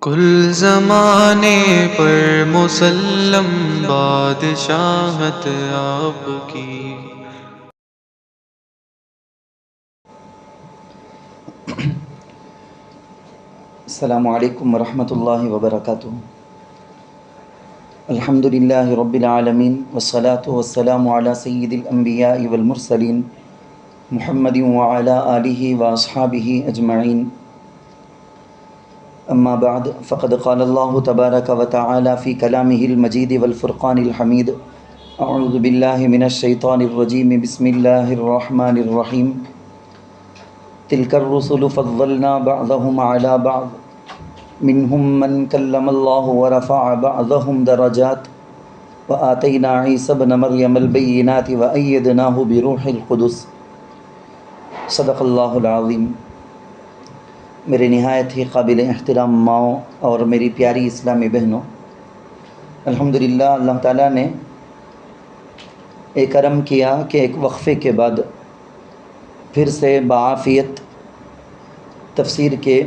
کل زمانے پر مسلم بادشاہت آپ کی۔ السلام علیکم ورحمۃ اللہ وبرکاتہ۔ الحمد للہ رب العالمین والصلاة والسلام علی سید الانبیاء والمرسلین محمد وعلی آلہ واصحابہ اجمعین، اما بعد فقد قال اللہ تبارک وتعالی فی کلامہ المجید والفرقان الحمید، اعوذ باللہ من الشیطان الرجیم، بسم اللہ الرحمن الرحیم۔ تلک الرسل فضلنا بعضهم علی بعض منهم من کلم اللہ ورفع بعضهم درجات وآتینا عیسی ابن مریم البینات وأیدناہ بروح القدس، صدق اللہ العظیم۔ میرے نہایت ہی قابل احترام ماؤں اور میری پیاری اسلامی بہنوں، الحمدللہ اللہ تعالیٰ نے ایک کرم کیا کہ ایک وقفے کے بعد پھر سے بعافیت تفسیر کے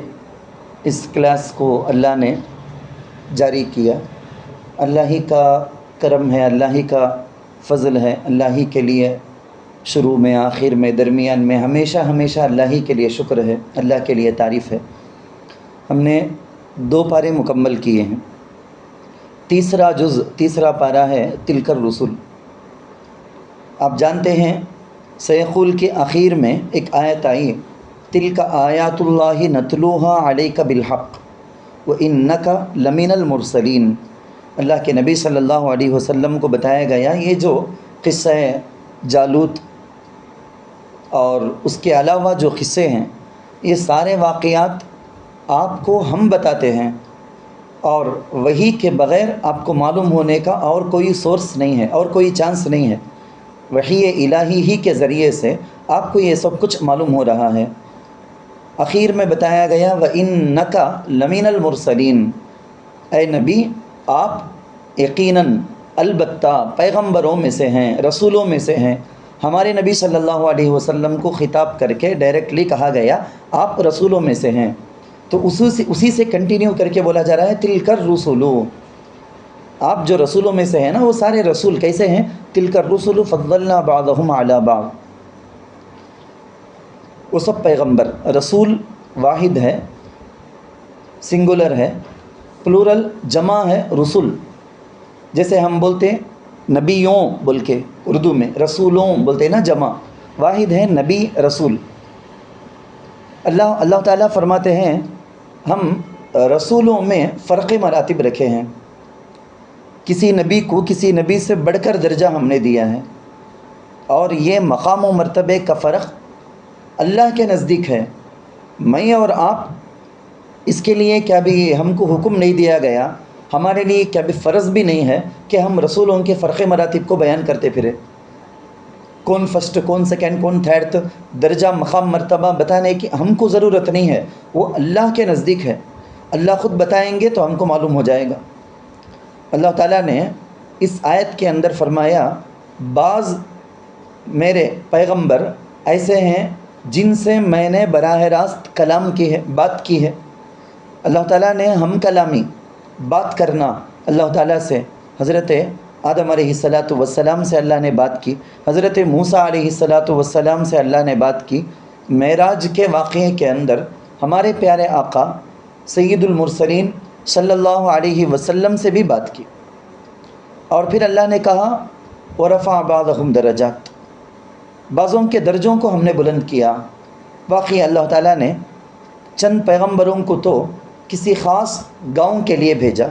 اس کلاس کو اللہ نے جاری کیا۔ اللہ ہی کا کرم ہے، اللہ ہی کا فضل ہے، اللہ ہی کے لیے شروع میں، آخر میں، درمیان میں ہمیشہ اللہ ہی کے لیے شکر ہے، اللہ کے لیے تعریف ہے۔ ہم نے 2 پارے مکمل کیے ہیں۔ تیسرا جز، تیسرا پارہ ہے تلک الرسل۔ آپ جانتے ہیں سیقول کے آخر میں ایک آیت آئی، تلک آیات اللہ نتلوہا علیک بالحق وانک لمن المرسلین۔ اللہ کے نبی صلی اللہ علیہ وسلم کو بتایا گیا یہ جو قصہ جالوت اور اس کے علاوہ جو قصے ہیں، یہ سارے واقعات آپ کو ہم بتاتے ہیں، اور وحی کے بغیر آپ کو معلوم ہونے کا اور کوئی سورس نہیں ہے، اور کوئی چانس نہیں ہے۔ وحی الہی ہی کے ذریعے سے آپ کو یہ سب کچھ معلوم ہو رہا ہے۔ اخیر میں بتایا گیا وَإِنَّكَ لَمِنَ الْمُرْسَلِينَ، اے نبی آپ یقیناً البتہ پیغمبروں میں سے ہیں، رسولوں میں سے ہیں۔ ہمارے نبی صلی اللہ علیہ وسلم کو خطاب کر کے ڈائریکٹلی کہا گیا آپ رسولوں میں سے ہیں، تو اسی سے کنٹینیو کر کے بولا جا رہا ہے تلک الرسل، آپ جو رسولوں میں سے ہیں نا وہ سارے رسول کیسے ہیں؟ تلک الرسل فضلنا بعضهم علی بعض، وہ سب پیغمبر، رسول واحد ہے، سنگولر ہے، پلورل جمع ہے رسول، جیسے ہم بولتے ہیں نبیوں بول کے اردو میں، رسولوں بولتے ہیں نا جمع، واحد ہے نبی رسول۔ اللہ تعالیٰ فرماتے ہیں ہم رسولوں میں فرق مراتب رکھے ہیں، کسی نبی کو کسی نبی سے بڑھ کر درجہ ہم نے دیا ہے، اور یہ مقام و مرتبے کا فرق اللہ کے نزدیک ہے۔ میں اور آپ اس کے لیے کیا بھی ہم کو حکم نہیں دیا گیا، ہمارے لیے کیا بھی فرض بھی نہیں ہے کہ ہم رسولوں کے فرق مراتب کو بیان کرتے پھرے، کون فرسٹ، کون سیکنڈ، کون تھرڈ، درجہ مقام مرتبہ بتانے کی ہم کو ضرورت نہیں ہے، وہ اللہ کے نزدیک ہے۔ اللہ خود بتائیں گے تو ہم کو معلوم ہو جائے گا۔ اللہ تعالیٰ نے اس آیت کے اندر فرمایا بعض میرے پیغمبر ایسے ہیں جن سے میں نے براہ راست کلام کی ہے، بات کی ہے۔ اللہ تعالیٰ نے ہم کلامی بات کرنا اللہ تعالیٰ سے، حضرت آدم علیہ السلام سے اللہ نے بات کی، حضرت موسیٰ علیہ السلام سے اللہ نے بات کی، معراج کے واقعے کے اندر ہمارے پیارے آقا سید المرسلین صلی اللہ علیہ وسلم سے بھی بات کی، اور پھر اللہ نے کہا وَرَفَعَ بَعْضَهُمْ دَرَجَاتٍ، بعضوں کے درجوں کو ہم نے بلند کیا۔ واقعی اللہ تعالیٰ نے چند پیغمبروں کو تو کسی خاص گاؤں کے لیے بھیجا،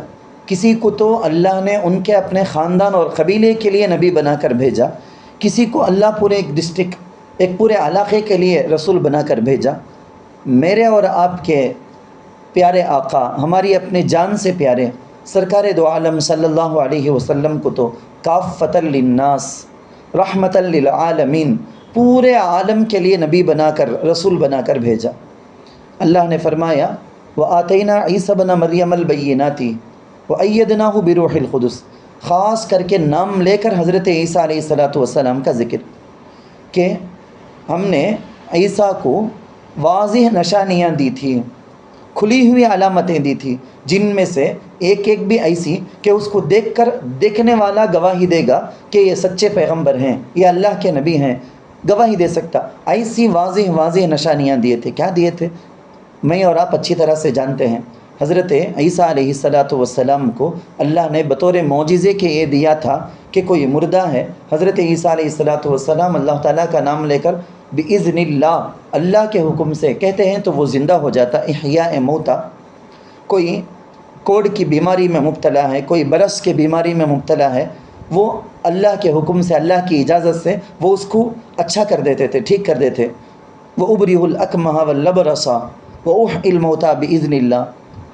کسی کو تو اللہ نے ان کے اپنے خاندان اور قبیلے کے لیے نبی بنا کر بھیجا، کسی کو اللہ پورے ایک ڈسٹرکٹ، ایک پورے علاقے کے لیے رسول بنا کر بھیجا۔ میرے اور آپ کے پیارے آقا، ہماری اپنے جان سے پیارے سرکار دو عالم صلی اللہ علیہ وسلم کو تو کافۃ للناس، رحمۃ للعالمین، پورے عالم کے لیے نبی بنا کر، رسول بنا کر بھیجا۔ اللہ نے فرمایا وَآتَيْنَا عِيسَى ابْنَ مَرْيَمَ الْبَيِّنَاتِ وَأَيَّدْنَاهُ بِرُوحِ الْقُدُسِ، خاص کر کے نام لے کر حضرت عیسیٰ علیہ السلام کا ذکر کہ ہم نے عیسیٰ کو واضح نشانیاں دی تھی، کھلی ہوئی علامتیں دی تھی، جن میں سے ایک ایک بھی ایسی کہ اس کو دیکھ کر دیکھنے والا گواہی دے گا کہ یہ سچے پیغمبر ہیں، یہ اللہ کے نبی ہیں، گواہی دے سکتا۔ ایسی واضح واضح نشانیاں دیے تھے۔ کیا دیے تھے؟ میں اور آپ اچھی طرح سے جانتے ہیں، حضرت عیسیٰ علیہ السلام کو اللہ نے بطور معجزے کے یہ دیا تھا کہ کوئی مردہ ہے، حضرت عیسیٰ علیہ السلام اللہ تعالیٰ کا نام لے کر بِإِذْنِ اللہ، اللہ کے حکم سے کہتے ہیں تو وہ زندہ ہو جاتا، احیاء موتا۔ کوئی کوڑ کی بیماری میں مبتلا ہے، کوئی برس کی بیماری میں مبتلا ہے، وہ اللہ کے حکم سے، اللہ کی اجازت سے وہ اس کو اچھا کر دیتے تھے، ٹھیک کر دیتے۔ وَأُبْرِئُ الْأَكْمَحَ وَالْأَبْرَصَ وَأُحْيِي الْمَوْتَى بِإِذْنِ اللہ۔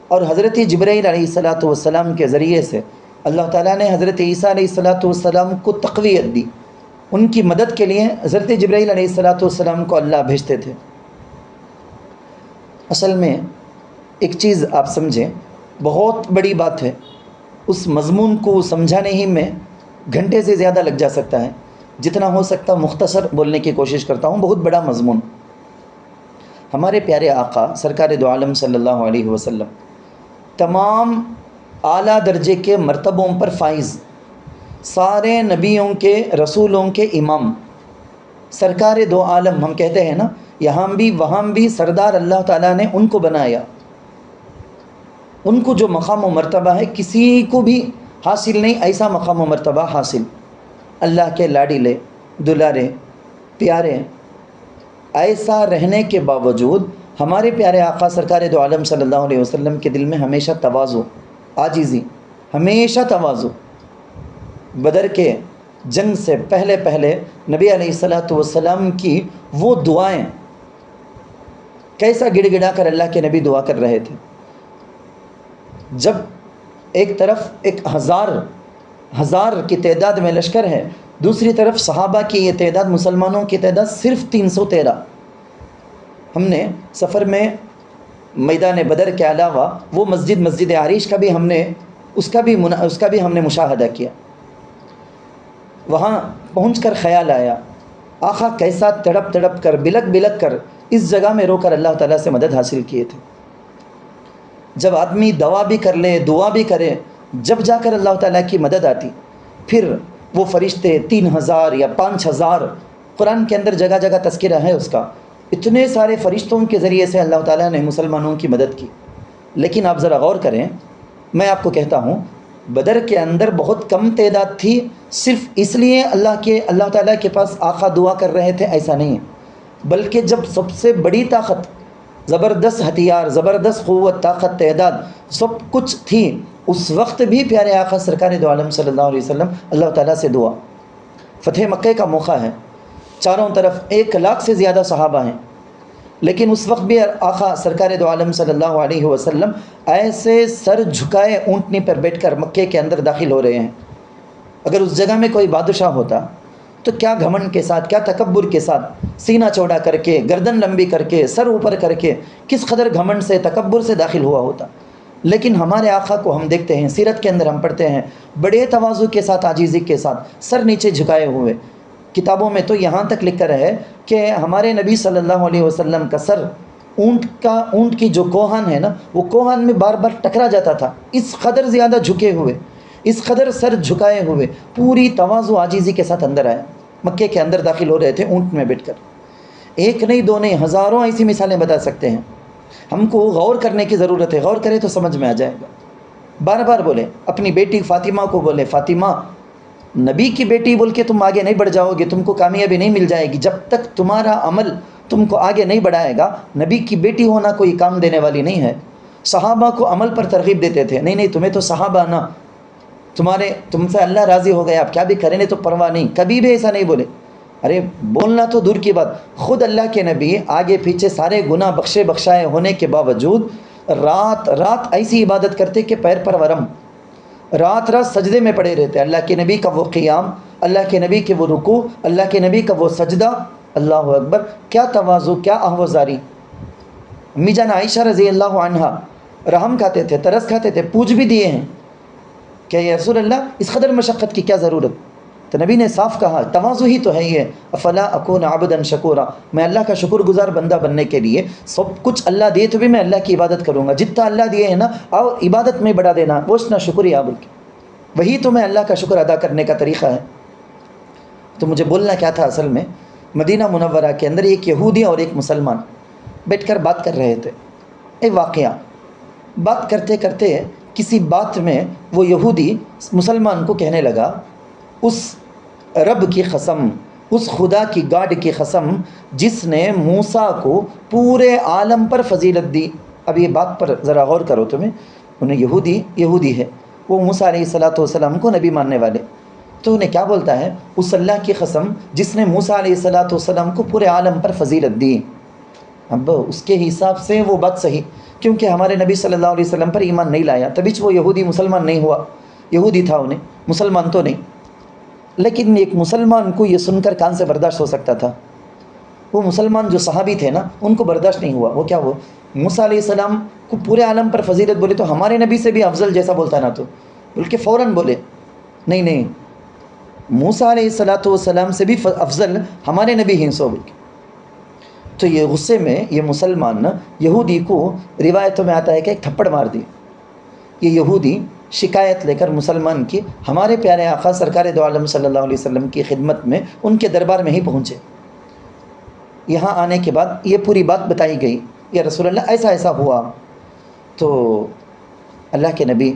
اور حضرت جبرائیل علیہ السلام کے ذریعے سے اللہ تعالیٰ نے حضرت عیسیٰ علیہ السلام کو تقویت دی، ان کی مدد کے لیے حضرت جبرائیل علیہ السلام کو اللہ بھیجتے تھے۔ اصل میں ایک چیز آپ سمجھیں، بہت بڑی بات ہے، اس مضمون کو سمجھانے ہی میں گھنٹے سے زیادہ لگ جا سکتا ہے، جتنا ہو سکتا مختصر بولنے کی کوشش کرتا ہوں۔ بہت بڑا مضمون۔ ہمارے پیارے آقا سرکار دو عالم صلی اللہ علیہ وسلم تمام اعلیٰ درجے کے مرتبوں پر فائز، سارے نبیوں کے، رسولوں کے امام، سرکار دو عالم ہم کہتے ہیں نا، یہاں بھی وہاں بھی سردار اللہ تعالیٰ نے ان کو بنایا۔ ان کو جو مقام و مرتبہ ہے کسی کو بھی حاصل نہیں، ایسا مقام و مرتبہ حاصل، اللہ کے لاڈلے، دلارے، پیارے۔ ایسا رہنے کے باوجود ہمارے پیارے آقا سرکار دو عالم صلی اللہ علیہ وسلم کے دل میں ہمیشہ تواضع، عاجزی، ہمیشہ تواضع۔ بدر کے جنگ سے پہلے نبی علیہ السلام کی وہ دعائیں، کیسا گڑ گڑا کر اللہ کے نبی دعا کر رہے تھے۔ جب ایک طرف ایک ہزار کی تعداد میں لشکر ہے، دوسری طرف صحابہ کی یہ تعداد، مسلمانوں کی تعداد صرف 313۔ ہم نے سفر میں میدان بدر کے علاوہ وہ مسجد عریش کا بھی ہم نے اس کا بھی ہم نے مشاہدہ کیا۔ وہاں پہنچ کر خیال آیا آقا کیسا تڑپ کر، بلک کر اس جگہ میں رو کر اللہ تعالیٰ سے مدد حاصل کیے تھے۔ جب آدمی دوا بھی کر لے، دعا بھی کرے، جب جا کر اللہ تعالیٰ کی مدد آتی، پھر وہ فرشتے 3000 یا 5000، قرآن کے اندر جگہ جگہ تذکرہ ہے اس کا، اتنے سارے فرشتوں کے ذریعے سے اللہ تعالیٰ نے مسلمانوں کی مدد کی۔ لیکن آپ ذرا غور کریں، میں آپ کو کہتا ہوں بدر کے اندر بہت کم تعداد تھی، صرف اس لیے اللہ تعالیٰ کے پاس آقا دعا کر رہے تھے، ایسا نہیں ہے، بلکہ جب سب سے بڑی طاقت، زبردست ہتھیار، زبردست قوت، طاقت، تعداد سب کچھ تھی، اس وقت بھی پیارے آقا سرکار دو عالم صلی اللہ علیہ وسلم اللہ تعالیٰ سے دعا۔ فتح مکہ کا موقع ہے، چاروں طرف 1 لاکھ سے زیادہ صحابہ ہیں، لیکن اس وقت بھی آقا سرکار دو عالم صلی اللہ علیہ وسلم ایسے سر جھکائے اونٹنی پر بیٹھ کر مکے کے اندر داخل ہو رہے ہیں۔ اگر اس جگہ میں کوئی بادشاہ ہوتا تو کیا گھمنڈ کے ساتھ، کیا تکبر کے ساتھ، سینہ چوڑا کر کے، گردن لمبی کر کے، سر اوپر کر کے، کس قدر گھمنڈ سے، تکبر سے داخل ہوا ہوتا۔ لیکن ہمارے آقا کو ہم دیکھتے ہیں، سیرت کے اندر ہم پڑھتے ہیں، بڑے تواضع کے ساتھ، عاجزی کے ساتھ، سر نیچے جھکائے ہوئے۔ کتابوں میں تو یہاں تک لکھ کر ہے کہ ہمارے نبی صلی اللہ علیہ وسلم کا سر اونٹ کی جو کوہان ہے نا، وہ کوہان میں بار بار ٹکرا جاتا تھا، اس قدر زیادہ جھکے ہوئے، اس قدر سر جھکائے ہوئے، پوری تواضع عاجزی کے ساتھ اندر آئے، مکے کے اندر داخل ہو رہے تھے اونٹ میں بیٹھ کر۔ ایک نہیں، دو نہیں، ہزاروں ایسی مثالیں بتا سکتے ہیں۔ ہم کو غور کرنے کی ضرورت ہے، غور کرے تو سمجھ میں آ جائے گا۔ بار بار بولے، اپنی بیٹی فاطمہ کو بولے، فاطمہ نبی کی بیٹی بول کے تم آگے نہیں بڑھ جاؤ گے، تم کو کامیابی نہیں مل جائے گی جب تک تمہارا عمل تم کو آگے نہیں بڑھائے گا۔ نبی کی بیٹی ہونا کوئی کام دینے والی نہیں ہے۔ صحابہ کو عمل پر ترغیب دیتے تھے، نہیں تمہیں تو صحابہ نا، تم سے اللہ راضی ہو گیا، آپ کیا بھی کریں تو پرواہ نہیں، کبھی بھی ایسا نہیں بولے۔ ارے بولنا تو دور کی بات، خود اللہ کے نبی آگے پیچھے سارے گناہ بخشائے ہونے کے باوجود رات ایسی عبادت کرتے کہ پیر پر ورم، رات سجدے میں پڑے رہتے۔ اللہ کے نبی کا وہ قیام، اللہ کے نبی کے وہ رکوع، اللہ کے نبی کا وہ سجدہ، اللہ اکبر، کیا تواضع، کیا احوازاری۔ امی جان عائشہ رضی اللہ عنہا رحم کھاتے تھے، ترس کھاتے تھے، پوچھ بھی دیے ہیں کہ یا رسول اللہ اس قدر مشقت کی کیا ضرورت، تو نبی نے صاف کہا تواضع ہی تو ہے یہ، افلا اکون عبدا شکورا، میں اللہ کا شکر گزار بندہ بننے کے لیے سب کچھ اللہ دے تو بھی میں اللہ کی عبادت کروں گا، جتنا اللہ دیے ہے نا اور عبادت میں بڑھا دینا وہ اتنا شکریہ بول کے، وہی تو میں اللہ کا شکر ادا کرنے کا طریقہ ہے۔ تو مجھے بولنا کیا تھا اصل میں، مدینہ منورہ کے اندر ایک یہودی اور ایک مسلمان بیٹھ کر بات کر رہے تھے، ایک واقعہ، بات کرتے کرتے کسی بات میں وہ یہودی مسلمان کو کہنے لگا اس رب کی قسم، اس خدا کی گاڈ کی قسم جس نے موسیٰ کو پورے عالم پر فضیلت دی۔ اب یہ بات پر ذرا غور کرو تمہیں، انہیں یہودی ہے، وہ موسیٰ علیہ السلام کو نبی ماننے والے، تو انہیں کیا بولتا ہے، اس اللہ کی قسم جس نے موسیٰ علیہ السلام کو پورے عالم پر فضیلت دی۔ اب اس کے حساب سے وہ بات صحیح، کیونکہ ہمارے نبی صلی اللہ علیہ وسلم پر ایمان نہیں لایا، تبھی وہ یہودی مسلمان نہیں ہوا، یہودی تھا انہیں، مسلمان تو نہیں۔ لیکن ایک مسلمان کو یہ سن کر کان سے برداشت ہو سکتا تھا، وہ مسلمان جو صحابی تھے نا ان کو برداشت نہیں ہوا، وہ کیا، وہ موسیٰ علیہ السلام کو پورے عالم پر فضیلت بولے تو ہمارے نبی سے بھی افضل جیسا بولتا نا، تو بلکہ فوراً بولے نہیں موسیٰ علیہ السلام سے بھی افضل ہمارے نبی ہیں سو بول کے۔ تو یہ غصے میں یہ مسلمان یہودی کو روایتوں میں آتا ہے کہ ایک تھپڑ مار دی۔ یہ یہودی شکایت لے کر مسلمان کی ہمارے پیارے آقا سرکار دو عالم صلی اللہ علیہ وسلم کی خدمت میں ان کے دربار میں ہی پہنچے۔ یہاں آنے کے بعد یہ پوری بات بتائی گئی، یا رسول اللہ ایسا ایسا ہوا، تو اللہ کے نبی،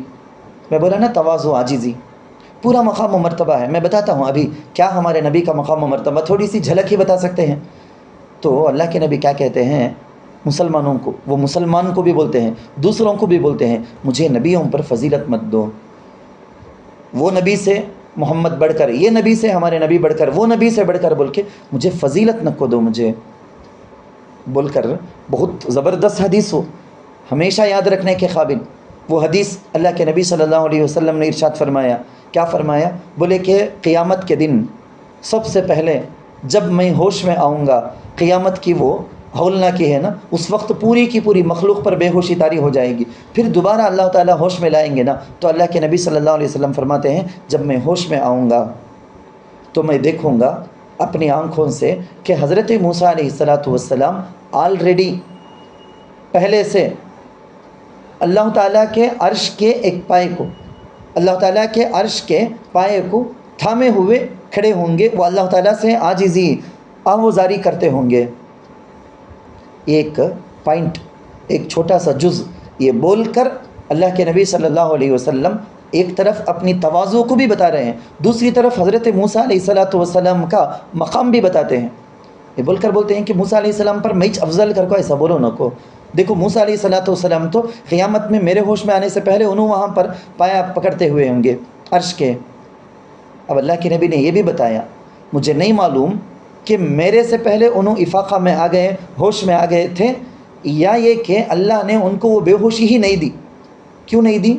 میں بولا نا تواضع عاجزی پورا مقام و مرتبہ ہے، میں بتاتا ہوں ابھی کیا ہمارے نبی کا مقام و مرتبہ، تھوڑی سی جھلک ہی بتا سکتے ہیں۔ تو اللہ کے نبی کیا کہتے ہیں مسلمانوں کو، وہ مسلمان کو بھی بولتے ہیں دوسروں کو بھی بولتے ہیں، مجھے نبیوں پر فضیلت مت دو، وہ نبی سے محمد بڑھ کر، یہ نبی سے ہمارے نبی بڑھ کر، وہ نبی سے بڑھ کر بول کے مجھے فضیلت نہ کو دو مجھے، بول کر بہت زبردست حدیث ہو، ہمیشہ یاد رکھنے کے قابل وہ حدیث اللہ کے نبی صلی اللہ علیہ وسلم نے ارشاد فرمایا، کیا فرمایا، بولے کہ قیامت کے دن سب سے پہلے جب میں ہوش میں آؤں گا، قیامت کی وہ ہولناکی ہے نا، اس وقت پوری کی پوری مخلوق پر بے ہوشی طاری ہو جائے گی، پھر دوبارہ اللہ تعالیٰ ہوش میں لائیں گے نا، تو اللہ کے نبی صلی اللہ علیہ وسلم فرماتے ہیں جب میں ہوش میں آؤں گا تو میں دیکھوں گا اپنی آنکھوں سے کہ حضرت موسیٰ علیہ السلام آلریڈی پہلے سے اللہ تعالیٰ کے عرش کے ایک پائے کو، اللہ تعالیٰ کے عرش کے پائے کو تھامے ہوئے کھڑے ہوں گے، وہ اللہ تعالیٰ سے عاجزی آہوزاری کرتے ہوں گے۔ ایک پوائنٹ، ایک چھوٹا سا جز یہ بول کر اللہ کے نبی صلی اللہ علیہ وسلم ایک طرف اپنی تواضع کو بھی بتا رہے ہیں، دوسری طرف حضرت موسیٰ علیہ السلام کا مقام بھی بتاتے ہیں۔ یہ بول کر بولتے ہیں کہ موسیٰ علیہ السلام پر میچ افضل کر کو ایسا بولو نہ کو، دیکھو موسیٰ علیہ السلام تو قیامت میں میرے ہوش میں آنے سے پہلے انہوں وہاں پر پایا پکڑتے ہوئے ہوں گے عرش کے۔ اب اللہ کے نبی نے یہ بھی بتایا مجھے نہیں معلوم کہ میرے سے پہلے انہوں افاقہ میں آ گئے، ہوش میں آ گئے تھے، یا یہ کہ اللہ نے ان کو وہ بے ہوشی ہی نہیں دی۔ کیوں نہیں دی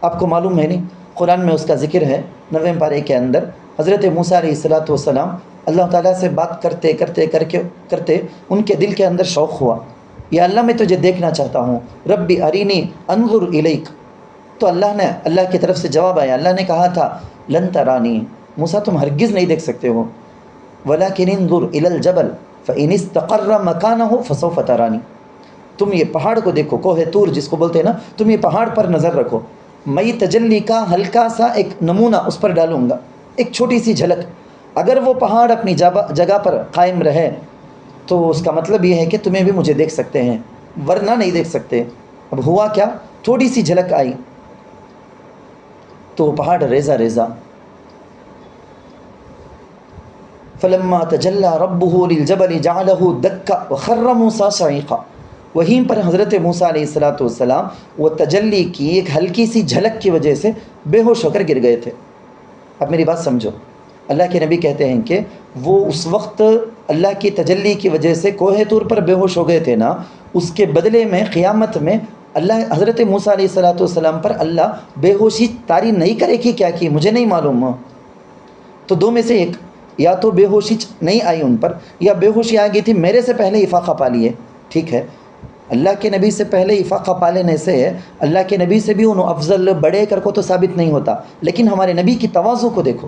آپ کو معلوم ہے نہیں، قرآن میں اس کا ذکر ہے 9ویں پارے کے اندر، حضرت موسیٰ علیہ السلام اللہ تعالیٰ سے بات کرتے کرتے ان کے دل کے اندر شوق ہوا، یا اللہ میں تجھے دیکھنا چاہتا ہوں، ربی ارینی انظر الیک، تو اللہ کی طرف سے جواب آیا، اللہ نے کہا تھا لن ترانی، موسیٰ تم ہرگز نہیں دیکھ سکتے ہو، ولیکن انظر الی الجبل فإن استقر مکانہ فسوف ترانی، تم یہ پہاڑ کو دیکھو، کوہ طور جس کو بولتے ہیں نا، تم یہ پہاڑ پر نظر رکھو، میں تجلی کا ہلکا سا ایک نمونہ اس پر ڈالوں گا، ایک چھوٹی سی جھلک، اگر وہ پہاڑ اپنی جگہ پر قائم رہے تو اس کا مطلب یہ ہے کہ تمہیں بھی مجھے دیکھ سکتے ہیں، ورنہ نہیں دیکھ سکتے۔ اب ہوا کیا، تھوڑی سی جھلک آئی تو پہاڑ ریزہ ریزہ، فلما تجلی ربہ للجبل جعلہ دکا وخر موسیٰ صعیقا، وہیں پر حضرت موسیٰ علیہ السلام وہ تجلی کی ایک ہلکی سی جھلک کی وجہ سے بے ہوش ہو کر گر گئے تھے۔ اب میری بات سمجھو، اللہ کے نبی کہتے ہیں کہ وہ اس وقت اللہ کی تجلی کی وجہ سے کوہ طور پر بے ہوش ہو گئے تھے نا، اس کے بدلے میں قیامت میں اللہ حضرت موسیٰ علیہ السلام پر اللہ بے ہوشی طاری نہیں کرے گی، کیا کی مجھے نہیں معلوم۔ تو دو میں سے ایک، یا تو بے ہوشی نہیں آئی ان پر، یا بے ہوشی آ گئی تھی میرے سے پہلے افاقہ پا لیے، ٹھیک ہے، اللہ کے نبی سے پہلے افاقہ پا لینے سے اللہ کے نبی سے بھی انہوں افضل بڑے کر کو تو ثابت نہیں ہوتا، لیکن ہمارے نبی کی تواضع کو دیکھو،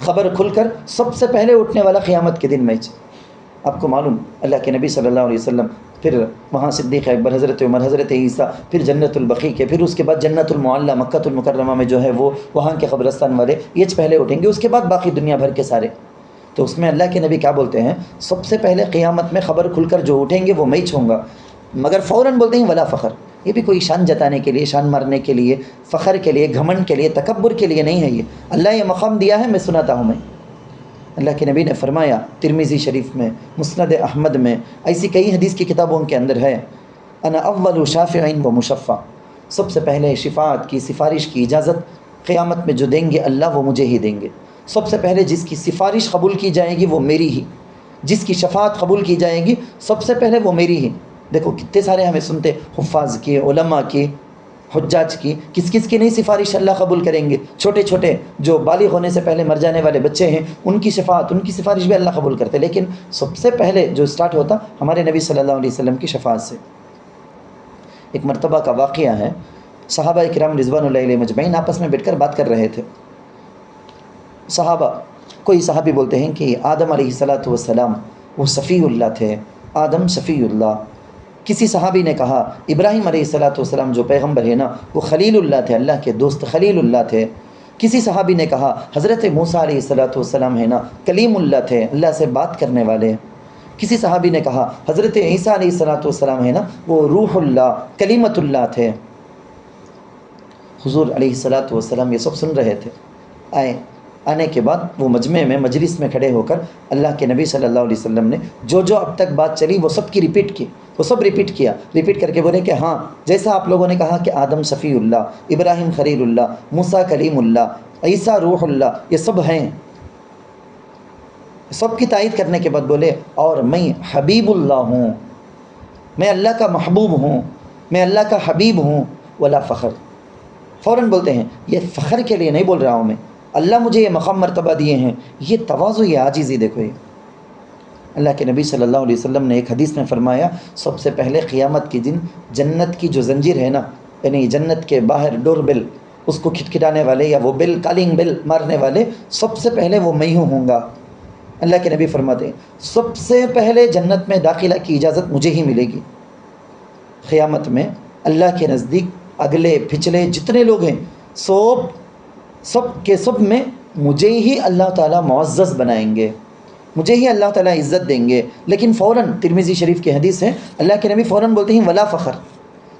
خبر کھل کر سب سے پہلے اٹھنے والا قیامت کے دن میں آپ کو معلوم اللہ کے نبی صلی اللہ علیہ وسلم، پھر وہاں صدیق اکبر، حضرت عمر، حضرت عیسیٰ، پھر جنت البقیع کے، پھر اس کے بعد جنت المعلیٰ مکہ المکرمہ میں جو ہے وہ وہاں کے قبرستان والے یہ پہلے اٹھیں گے، اس کے بعد باقی دنیا بھر کے سارے. تو اس میں اللہ کے نبی کیا بولتے ہیں؟ سب سے پہلے قیامت میں خبر کھل کر جو اٹھیں گے وہ میں ہی چھوں گا، مگر فوراً بولتے ہیں ولا فخر. یہ بھی کوئی شان جتانے کے لیے، شان مارنے کے لیے، فخر کے لیے، گھمنڈ کے لیے، تکبر کے لیے نہیں ہے. یہ اللہ یہ مقام دیا ہے، میں سناتا ہوں. میں اللہ کے نبی نے فرمایا ترمذی شریف میں، مسند احمد میں، ایسی کئی حدیث کی کتابوں کے اندر ہے، انا اول شافع و مشفع، سب سے پہلے شفاعت کی، سفارش کی اجازت قیامت میں جو دیں گے اللہ وہ مجھے ہی دیں گے. سب سے پہلے جس کی سفارش قبول کی جائے گی وہ میری ہی، جس کی شفاعت قبول کی جائے گی سب سے پہلے وہ میری ہی. دیکھو کتنے سارے ہمیں سنتے، حفاظ کی، علماء کی، حجاج کی، کس کس کی نہیں سفارش اللہ قبول کریں گے. چھوٹے چھوٹے جو بالغ ہونے سے پہلے مر جانے والے بچے ہیں ان کی شفاعت، ان کی سفارش بھی اللہ قبول کرتے، لیکن سب سے پہلے جو سٹارٹ ہوتا ہمارے نبی صلی اللہ علیہ وسلم کی شفاعت سے. ایک مرتبہ کا واقعہ ہے، صحابہ کرام رضوان اللہ علیہ مجمعین آپس میں بیٹھ کر بات کر رہے تھے. صحابہ، کوئی صحابی بولتے ہیں کہ آدم علیہ السلام وہ صفی اللہ تھے، آدم صفی اللہ. کسی صحابی نے کہا ابراہیم علیہ السلام جو پیغمبر ہے نا وہ خلیل اللہ تھے، اللہ کے دوست خلیل اللہ تھے. کسی صحابی نے کہا حضرت موسیٰ علیہ السلام ہے نا کلیم اللہ تھے، اللہ سے بات کرنے والے. کسی صحابی نے کہا حضرت عیسیٰ علیہ السلام ہے نا وہ روح اللہ کلیمت اللہ تھے. حضور علیہ السلام یہ سب سن رہے تھے. آنے کے بعد وہ مجمع میں، مجلس میں کھڑے ہو کر اللہ کے نبی صلی اللہ علیہ وسلم نے جو جو اب تک بات چلی وہ سب کی ریپیٹ کی، وہ سب ریپیٹ کیا. ریپیٹ کر کے بولے کہ ہاں جیسا آپ لوگوں نے کہا کہ آدم صفی اللہ، ابراہیم خلیل اللہ، موسیٰ کلیم اللہ، عیسیٰ روح اللہ، یہ سب ہیں. سب کی تائید کرنے کے بعد بولے اور میں حبیب اللہ ہوں، میں اللہ کا محبوب ہوں، میں اللہ کا حبیب ہوں. ولا فخر. فوراً بولتے ہیں یہ فخر کے لیے نہیں بول رہا ہوں میں، اللہ مجھے یہ مقام مرتبہ دیے ہیں، یہ تواضع، یہ عاجزی. دیکھو یہ اللہ کے نبی صلی اللہ علیہ وسلم نے ایک حدیث میں فرمایا سب سے پہلے قیامت کی دن جنت کی جو زنجیر ہے نا، یعنی جنت کے باہر ڈور بیل اس کو کھٹکھٹانے والے یا وہ بیل کالنگ بیل مارنے والے سب سے پہلے وہ میں ہوں گا. اللہ کے نبی فرماتے ہیں سب سے پہلے جنت میں داخلہ کی اجازت مجھے ہی ملے گی. قیامت میں اللہ کے نزدیک اگلے پچھلے جتنے لوگ ہیں سب کے سب میں مجھے ہی اللہ تعالیٰ معزز بنائیں گے، مجھے ہی اللہ تعالیٰ عزت دیں گے. لیکن فوراً ترمذی شریف کی حدیث ہے اللہ کے نبی فوراً بولتے ہیں ولا فخر.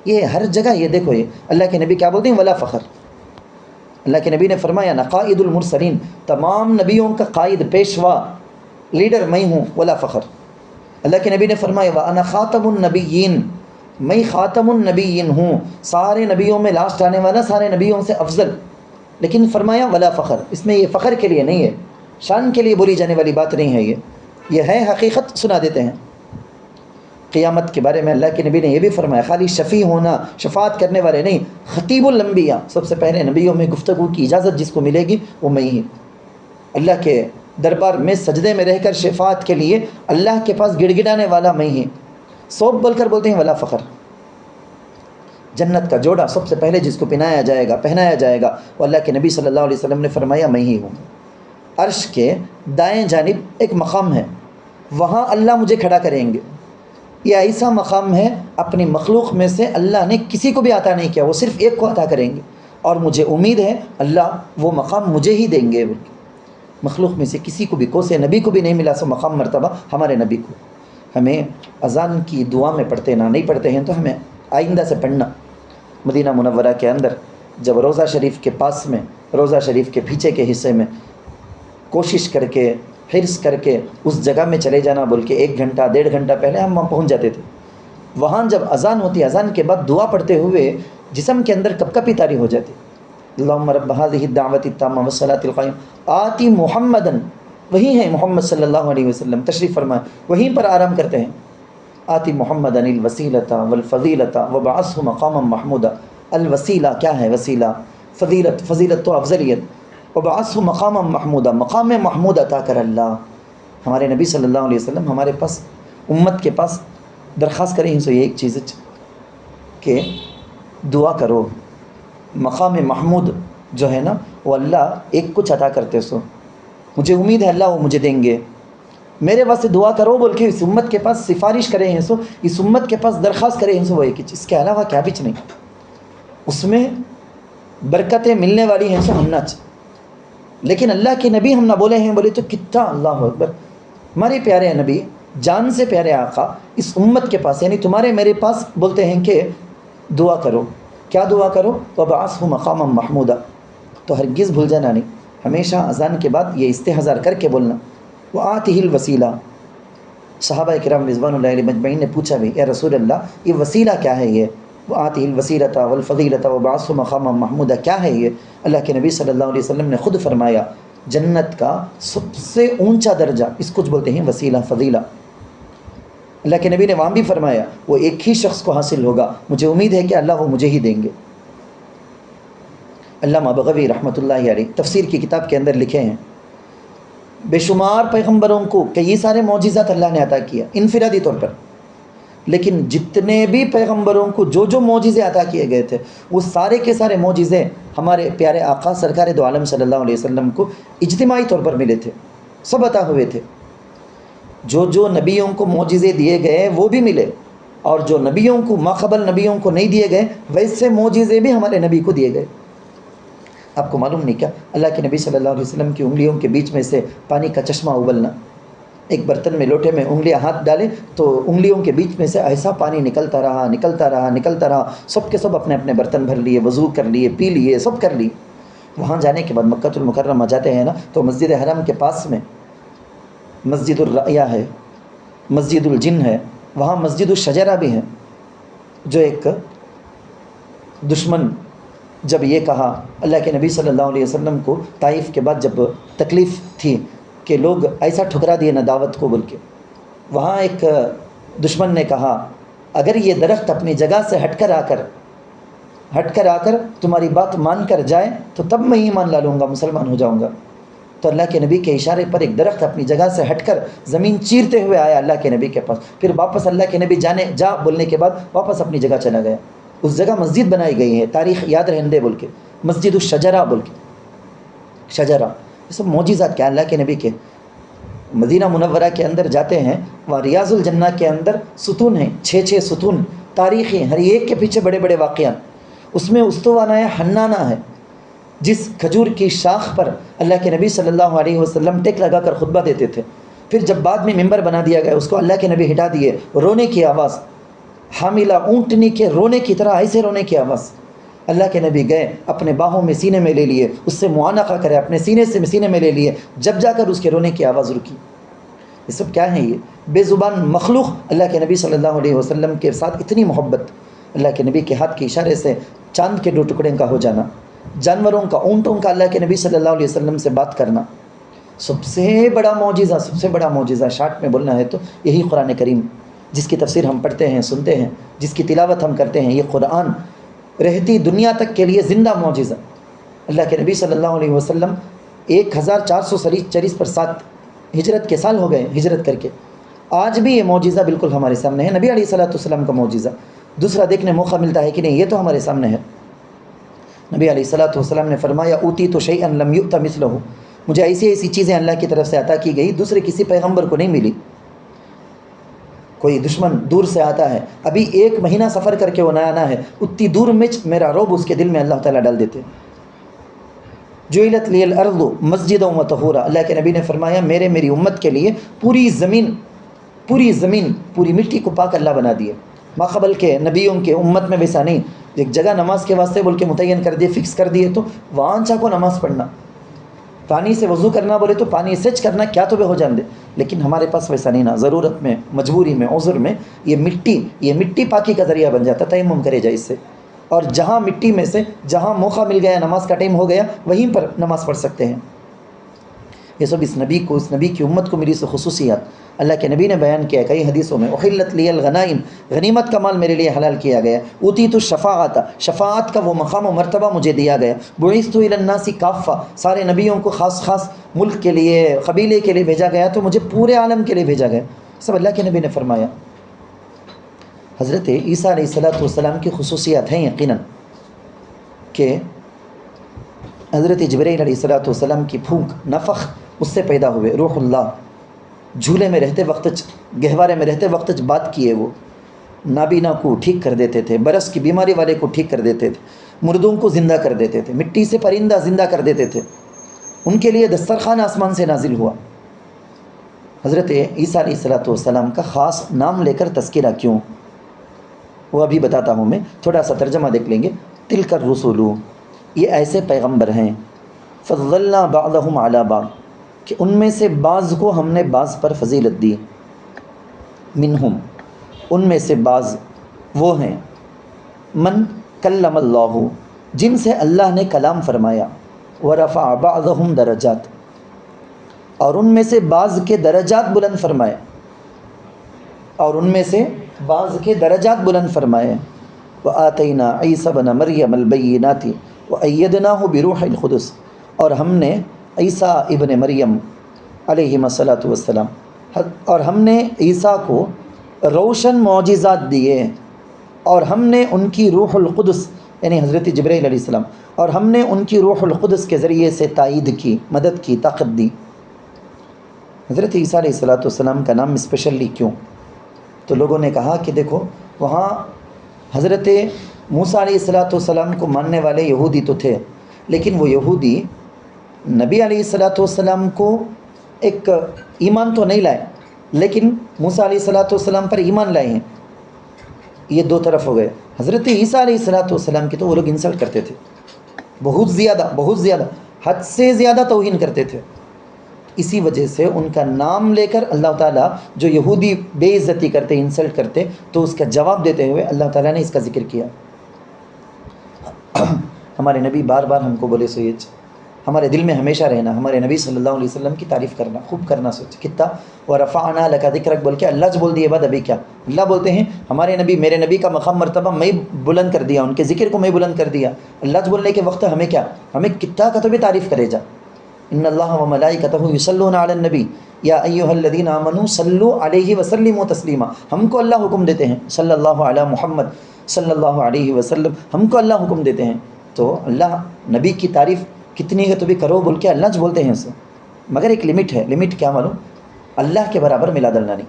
یہ ہر جگہ یہ دیکھو یہ اللہ کے نبی کیا بولتے ہیں؟ ولا فخر. اللہ کے نبی نے فرمایا نا قائد المرسلین، تمام نبیوں کا قائد، پیشوا، لیڈر میں ہوں. ولا فخر. اللہ کے نبی نے فرمایا وَأَنَا خَاتَمُ النَّبِيِّينَ، میں خاتم النبیین ہوں، سارے نبیوں میں لاسٹ آنے والا، سارے نبیوں سے افضل. لیکن فرمایا ولا فخر. اس میں یہ فخر کے لیے نہیں ہے، شان کے لیے بولی جانے والی بات نہیں ہے. یہ ہے حقیقت، سنا دیتے ہیں. قیامت کے بارے میں اللہ کے نبی نے یہ بھی فرمایا خالی شفیع ہونا، شفاعت کرنے والے نہیں، خطیب الانبیاء، سب سے پہلے نبیوں میں گفتگو کی اجازت جس کو ملے گی وہ میں ہی. اللہ کے دربار میں سجدے میں رہ کر شفاعت کے لیے اللہ کے پاس گڑ گڑانے والا میں ہی. سوب بول کر بولتے ہیں ولا فخر. جنت کا جوڑا سب سے پہلے جس کو پہنایا جائے گا، پہنایا جائے گا، وہ اللہ کے نبی صلی اللہ علیہ وسلم نے فرمایا میں ہی ہوں. عرش کے دائیں جانب ایک مقام ہے، وہاں اللہ مجھے کھڑا کریں گے. یہ ایسا مقام ہے اپنی مخلوق میں سے اللہ نے کسی کو بھی عطا نہیں کیا، وہ صرف ایک کو عطا کریں گے، اور مجھے امید ہے اللہ وہ مقام مجھے ہی دیں گے. مخلوق میں سے کسی کو بھی، کوسے نبی کو بھی نہیں ملا سو مقام مرتبہ ہمارے نبی کو. ہمیں اذان کی دعا میں پڑھتے نہ نہیں پڑھتے ہیں تو ہمیں آئندہ سے پڑھنا. مدینہ منورہ کے اندر جب روضہ شریف کے پاس میں، روضہ شریف کے پیچھے کے حصے میں کوشش کر کے، حرص کر کے اس جگہ میں چلے جانا بول کے 1 گھنٹہ 1.5 گھنٹہ پہلے ہم وہاں پہنچ جاتے تھے. وہاں جب اذان ہوتی، اذان کے بعد دعا پڑھتے ہوئے جسم کے اندر کپ کپی طاری ہو جاتی. اللہم رب هذه الدعوۃ التامہ والصلاۃ القائمہ آتی محمدن، وہی ہیں محمد صلی اللہ علیہ وسلم تشریف فرمائے، وہیں پر آرام کرتے ہیں. آتی محمدن الوسیلۃ والفضیلۃ وابعثہ مقاما محمودا. الوسیلہ کیا ہے؟ وسیلہ. فضیلت، فضیلت تو افضلیت. وابعثہ مقاما محمودا، مقام محمود عطا کر اللہ. ہمارے نبی صلی اللہ علیہ وسلم ہمارے پاس، امت کے پاس درخواست کریں سو یہ ایک چیز کہ دعا کرو. مقام محمود جو ہے نا وہ اللہ ایک کچھ عطا کرتے سو، مجھے امید ہے اللہ وہ مجھے دیں گے، میرے واسطے دعا کرو بول کے اس امت کے پاس سفارش کرے ہیں سو، اس امت کے پاس درخواست کرے ہیں سو، وہ ایک ہی چیز، اس کے علاوہ کیا کچھ نہیں، اس میں برکتیں ملنے والی ہیں سو ہمنا چاہیے۔ لیکن اللہ کے نبی ہم نہ بولے ہیں، بولے تو کتنا اللہ اکبر، ہمارے پیارے نبی، جان سے پیارے آقا اس امت کے پاس یعنی تمہارے میرے پاس بولتے ہیں کہ دعا کرو، کیا دعا کرو؟ وَبَعَثْهُ مَقَامًا مَحْمُودًا، تو ہرگز بھول جانا نہیں، ہمیشہ اذان کے بعد یہ استحضار کر کے بولنا، وَآتِهِ الْوَسِيلَةَ۔ صحابہ کرام رضوان اللہ علیہم اجمعین نے پوچھا بھی، یا رسول اللہ یہ وسیلہ کیا ہے؟ یہ وَآتِهِ الْوَسِيلَةَ وَالْفَضِيلَةَ وَبَعَثْهُ مَقَامًا مَحْمُودًا کیا ہے یہ؟ اللہ کے نبی صلی اللہ علیہ وسلم نے خود فرمایا جنت کا سب سے اونچا درجہ، اس کو بولتے ہیں وسیلہ، فضیلہ۔ اللہ کے نبی نے وہاں بھی فرمایا وہ ایک ہی شخص کو حاصل ہوگا، مجھے امید ہے کہ اللہ وہ مجھے ہی دیں گے۔ علامہ بغوی رحمۃ اللہ علیہ تفسیر کی کتاب کے اندر لکھے ہیں بے شمار پیغمبروں کو کئی سارے معجزات اللہ نے عطا کیا انفرادی طور پر، لیکن جتنے بھی پیغمبروں کو جو جو معجزے عطا کیے گئے تھے وہ سارے کے سارے معجزے ہمارے پیارے آقا سرکار دو عالم صلی اللہ علیہ وسلم کو اجتماعی طور پر ملے تھے، سب عطا ہوئے تھے۔ جو جو نبیوں کو معجزے دیے گئے وہ بھی ملے، اور جو نبیوں کو ماقبل نبیوں کو نہیں دیے گئے ویسے معجزے بھی ہمارے نبی کو دیے گئے۔ آپ کو معلوم نہیں کیا اللہ کے نبی صلی اللہ علیہ وسلم کی انگلیوں کے بیچ میں سے پانی کا چشمہ ابلنا، ایک برتن میں لوٹے میں انگلیاں ہاتھ ڈالے تو انگلیوں کے بیچ میں سے ایسا پانی نکلتا رہا نکلتا رہا نکلتا رہا، سب کے سب اپنے اپنے برتن بھر لیے، وضو کر لیے، پی لیے، سب کر لی۔ وہاں جانے کے بعد مکہ المکرمہ جاتے ہیں نا تو مسجد حرم کے پاس میں مسجد الرأیہ ہے، مسجد الجن ہے، وہاں مسجد الشجرہ بھی ہے، جو ایک دشمن جب یہ کہا اللہ کے نبی صلی اللہ علیہ وسلم کو طائف کے بعد جب تکلیف تھی کہ لوگ ایسا ٹھکرا دیے نا دعوت کو بول کے، وہاں ایک دشمن نے کہا اگر یہ درخت اپنی جگہ سے ہٹ کر آ کر تمہاری بات مان کر جائے تو تب میں ایمان لا لوں گا، مسلمان ہو جاؤں گا۔ تو اللہ کے نبی کے اشارے پر ایک درخت اپنی جگہ سے ہٹ کر زمین چیرتے ہوئے آیا اللہ کے نبی کے پاس، پھر واپس اللہ کے نبی جا بولنے کے بعد واپس اپنی جگہ چلا گیا۔ اس جگہ مسجد بنائی گئی ہے، تاریخ یاد رہنے بول کے، مسجد الشجرہ بول کے، شجرہ۔ یہ سب معجزات کیا اللہ کے نبی کے۔ مدینہ منورہ کے اندر جاتے ہیں، وہاں ریاض الجنہ کے اندر ستون ہیں، 6 ستون تاریخی ہیں، ہر ایک کے پیچھے بڑے بڑے واقعات۔ اس میں استوانہ حنانہ ہے، جس کھجور کی شاخ پر اللہ کے نبی صلی اللہ علیہ وسلم ٹیک لگا کر خطبہ دیتے تھے، پھر جب بعد میں ممبر بنا دیا گیا اس کو اللہ کے نبی ہٹا دیے، رونے کی آواز، حاملہ اونٹنی کے رونے کی طرح ایسے رونے کی آواز، اللہ کے نبی گئے اپنے باہوں میں سینے میں لے لیے، اس سے معانقہ کرے، اپنے سینے میں لے لیے، جب جا کر اس کے رونے کی آواز رکی۔ یہ سب کیا ہے؟ یہ بے زبان مخلوق اللہ کے نبی صلی اللہ علیہ وسلم کے ساتھ اتنی محبت، اللہ کے نبی کے ہاتھ کے اشارے سے چاند کے 2 ٹکڑے کا ہو جانا، جانوروں کا، اونٹوں کا اللہ کے نبی صلی اللہ علیہ وسلم سے بات کرنا، سب سے بڑا معجزہ شارٹ میں بولنا ہے تو یہی قرآن کریم، جس کی تفسیر ہم پڑھتے ہیں، سنتے ہیں، جس کی تلاوت ہم کرتے ہیں۔ یہ قرآن رہتی دنیا تک کے لیے زندہ معجزہ۔ اللہ کے نبی صلی اللہ علیہ وسلم 1447 ہجرت کے سال ہو گئے ہجرت کر کے، آج بھی یہ معجزہ بالکل ہمارے سامنے ہے، نبی علیہ الصلوۃ والسلام کا معجزہ۔ دوسرا دیکھنے موقع ملتا ہے کہ نہیں، یہ تو ہمارے سامنے ہے۔ نبی علیہ الصلوۃ والسلام نے فرمایا اوتیت شیئا لم یؤت مثلہ، مجھے ایسی چیزیں اللہ کی طرف سے عطا کی گئی دوسرے کسی پیغمبر کو نہیں ملی۔ کوئی دشمن دور سے آتا ہے، ابھی 1 مہینہ سفر کر کے وہ نہ آنا ہے، اتنی دور میں میرا رعب اس کے دل میں اللہ تعالیٰ ڈال دیتے۔ جعلت لی الارض مسجدا وطہورا، اللہ کے نبی نے فرمایا میری امت کے لیے پوری زمین پوری مٹی کو پاک اللہ بنا دیے۔ ماقبل کے نبیوں کے امت میں ویسا نہیں، ایک جگہ نماز کے واسطے بول کے متعین کر دیے، فکس کر دیے، تو وہاں چاہ کو نماز پڑھنا، پانی سے وضو کرنا بولے تو پانی سچ کرنا، کیا تو بے ہو جان دے، لیکن ہمارے پاس ویسا نہیں نا، ضرورت میں، مجبوری میں، عذر میں یہ مٹی پاکی کا ذریعہ بن جاتا، تیمم کرے جائے اس سے، اور جہاں مٹی میں سے جہاں موقع مل گیا، نماز کا ٹائم ہو گیا، وہیں پر نماز پڑھ سکتے ہیں۔ یہ سب اس نبی کی امت کو ملی سے خصوصیات اللہ کے نبی نے بیان کیا کئی حدیثوں میں۔ احلت لی الغنائم، غنیمت کا مال میرے لیے حلال کیا گیا۔ اوتیت الشفاعۃ، شفاعت کا وہ مقام و مرتبہ مجھے دیا گیا۔ بعثت الی الناس کافہ، سارے نبیوں کو خاص ملک کے لیے، قبیلے کے لیے بھیجا گیا، تو مجھے پورے عالم کے لیے بھیجا گیا، سب اللہ کے نبی نے فرمایا۔ حضرت عیسیٰ علیہ الصلوۃ والسلام کی خصوصیات ہیں یقیناً کہ حضرت جبرائیل علیہ الصلوۃ والسلام کی پھونک، نفخ اس سے پیدا ہوئے روح اللہ. جھولے میں رہتے وقت گہوارے میں رہتے وقت بات کیے وہ. نابینا کو ٹھیک کر دیتے تھے, برس کی بیماری والے کو ٹھیک کر دیتے تھے, مردوں کو زندہ کر دیتے تھے, مٹی سے پرندہ زندہ کر دیتے تھے. ان کے لیے دسترخوان آسمان سے نازل ہوا. حضرت عیسیٰ علیہ السلام کا خاص نام لے کر تذکرہ کیوں, وہ ابھی بتاتا ہوں میں. تھوڑا سا ترجمہ دیکھ لیں گے. تلک الرسول, یہ ایسے پیغمبر ہیں, فضلنا بعضهم علی بعض, کہ ان میں سے بعض کو ہم نے بعض پر فضیلت دی. منہم, ان میں سے بعض وہ ہیں, من کلم اللہ, جن سے اللہ نے کلام فرمایا, ورفع بعضهم درجات, اور ان میں سے بعض کے درجات بلند فرمائے, اور ان میں سے بعض کے درجات بلند فرمائے. وآتینا عیسی ابن مریم البینات وأیدناہ بروح القدس, اور ہم نے عیسیٰ ابن مریم علیہ السلام, اور ہم نے عیسیٰ کو روشن معجزات دیے, اور ہم نے ان کی روح القدس یعنی حضرت جبرائیل علیہ السلام, اور ہم نے ان کی روح القدس کے ذریعے سے تائید کی, مدد کی, طاقت دی. حضرت عیسیٰ علیہ السلام کا نام اسپیشلی کیوں؟ تو لوگوں نے کہا کہ دیکھو وہاں حضرت موسیٰ علیہ السلام کو ماننے والے یہودی تو تھے, لیکن وہ یہودی نبی علیہ السلام کو ایک ایمان تو نہیں لائے, لیکن موسیٰ علیہ السلام پر ایمان لائے ہیں. یہ دو طرف ہو گئے. حضرت عیسیٰ علیہ السلام کی تو وہ لوگ انسلٹ کرتے تھے, بہت زیادہ حد سے زیادہ توہین کرتے تھے. اسی وجہ سے ان کا نام لے کر اللہ تعالیٰ جو یہودی بے عزتی کرتے, انسلٹ کرتے, تو اس کا جواب دیتے ہوئے اللہ تعالیٰ نے اس کا ذکر کیا. ہمارے نبی بار بار ہم کو بولے سویج, ہمارے دل میں ہمیشہ رہنا, ہمارے نبی صلی اللہ علیہ وسلم کی تعریف کرنا, خوب کرنا. سوچ کتنا ورفعنا لک ذکرک بول کے اللہ بول دیے بعد ابھی کیا. اللہ بولتے ہیں ہمارے نبی, میرے نبی کا مقام مرتبہ میں بلند کر دیا, ان کے ذکر کو میں بلند کر دیا. اللہ بولنے کے وقت ہمیں کیا, ہمیں کتنا کا تو بھی تعریف کرے جا. ان اللہ و ملائکتہ یصلون علی النبی یا ایھا الذین آمنوا صلوا علیہ وسلموا تسلیما. ہم کو اللہ حکم دیتے ہیں صلی اللہ علی محمد صلی اللہ علیہ وسلم, ہم کو اللہ حکم دیتے ہیں. تو اللہ نبی کی تعریف کتنی ہے تو بھی کرو بول کے اللہ بولتے ہیں اسے, مگر ایک لمٹ ہے. لمٹ کیا معلوم؟ اللہ کے برابر ملا ڈالنا نہیں.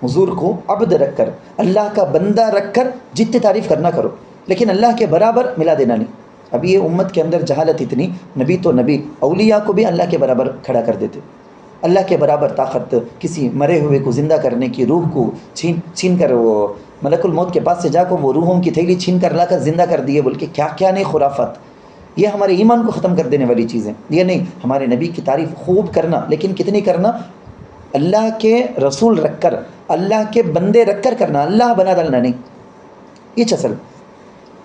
حضور کو عبد رکھ کر, اللہ کا بندہ رکھ کر جتنی تعریف کرنا کرو, لیکن اللہ کے برابر ملا دینا نہیں. ابھی یہ امت کے اندر جہالت اتنی, نبی تو نبی, اولیاء کو بھی اللہ کے برابر کھڑا کر دیتے. اللہ کے برابر طاقت, کسی مرے ہوئے کو زندہ کرنے کی, روح کو چھین کر وہ ملک الموت کے پاس سے جا کر وہ روحوں کی تھیلی چھین کر لا کر زندہ کر دیے بول کے کیا کیا نہیں خرافات. یہ ہمارے ایمان کو ختم کر دینے والی چیزیں. یہ نہیں, ہمارے نبی کی تعریف خوب کرنا, لیکن کتنی کرنا؟ اللہ کے رسول رکھ کر, اللہ کے بندے رکھ کر کرنا, اللہ بنا ڈالنا نہیں. یہ چسل.